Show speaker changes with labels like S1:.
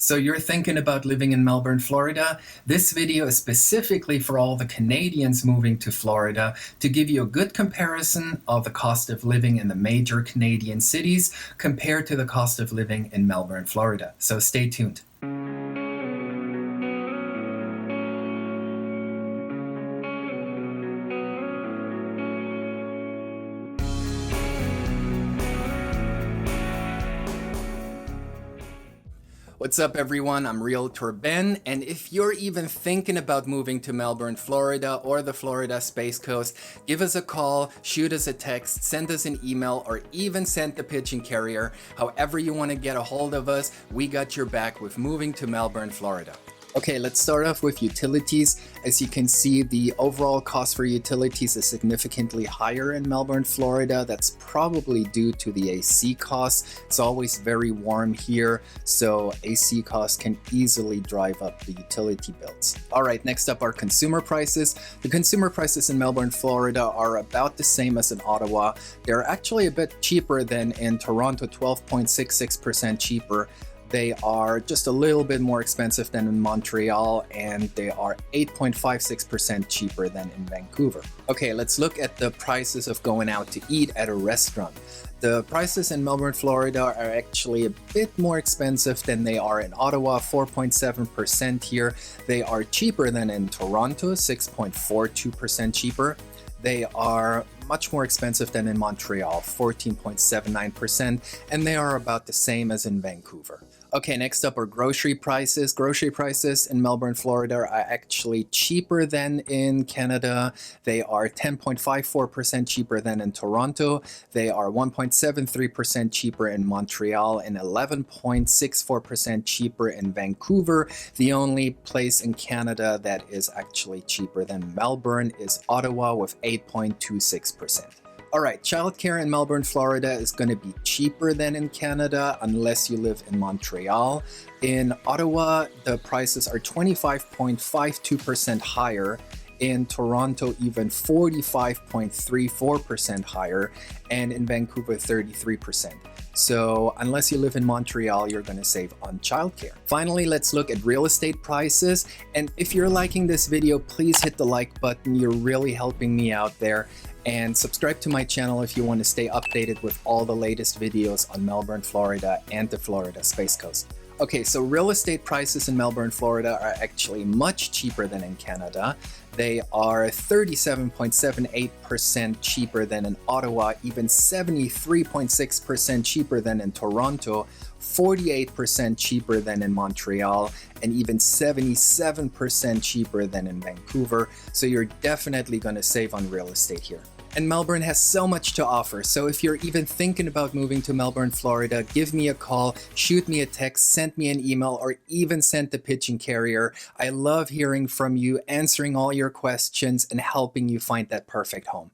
S1: So you're thinking about living in Melbourne, Florida? This video is specifically for all the Canadians moving to Florida to give you a good comparison of the cost of living in the major Canadian cities compared to the cost of living in Melbourne, Florida. So stay tuned. What's up everyone, I'm Realtor Ben, and if you're even thinking about moving to Melbourne, Florida or the Florida Space Coast, give us a call, shoot us a text, send us an email, or even send the pigeon carrier. However you want to get a hold of us, we got your back with moving to Melbourne, Florida. Okay, let's start off with utilities. As you can see, the overall cost for utilities is significantly higher in Melbourne, Florida. That's probably due to the AC costs. It's always very warm here, so AC costs can easily drive up the utility bills. All right, next up are consumer prices. The consumer prices in Melbourne, Florida are about the same as in Ottawa. They're actually a bit cheaper than in Toronto, 12.66% cheaper. They are just a little bit more expensive than in Montreal, and they are 8.56% cheaper than in Vancouver. Okay, let's look at the prices of going out to eat at a restaurant. The prices in Melbourne, Florida are actually a bit more expensive than they are in Ottawa, 4.7% here. They are cheaper than in Toronto, 6.42% cheaper. They are much more expensive than in Montreal, 14.79%, and they are about the same as in Vancouver. Okay, next up are grocery prices. Grocery prices in Melbourne, Florida are actually cheaper than in Canada. They are 10.54% cheaper than in Toronto. They are 1.73% cheaper in Montreal and 11.64% cheaper in Vancouver. The only place in Canada that is actually cheaper than Melbourne is Ottawa with 8.26%. All right, childcare in Melbourne, Florida is going to be cheaper than in Canada unless you live in Montreal. In Ottawa, the prices are 25.52% higher. In Toronto, even 45.34% higher, and in Vancouver, 33%. So unless you live in Montreal, you're going to save on childcare. Finally, let's look at real estate prices. And if you're liking this video, please hit the like button. You're really helping me out there. And subscribe to my channel if you want to stay updated with all the latest videos on Melbourne, Florida and the Florida Space Coast. Okay, so real estate prices in Melbourne, Florida are actually much cheaper than in Canada. They are 37.78% cheaper than in Ottawa, even 73.6% cheaper than in Toronto, 48% cheaper than in Montreal, and even 77% cheaper than in Vancouver. So you're definitely going to save on real estate here. And Melbourne has so much to offer, so if you're even thinking about moving to Melbourne, Florida, give me a call, shoot me a text, send me an email, or even send the pigeon carrier. I love hearing from you, answering all your questions, and helping you find that perfect home.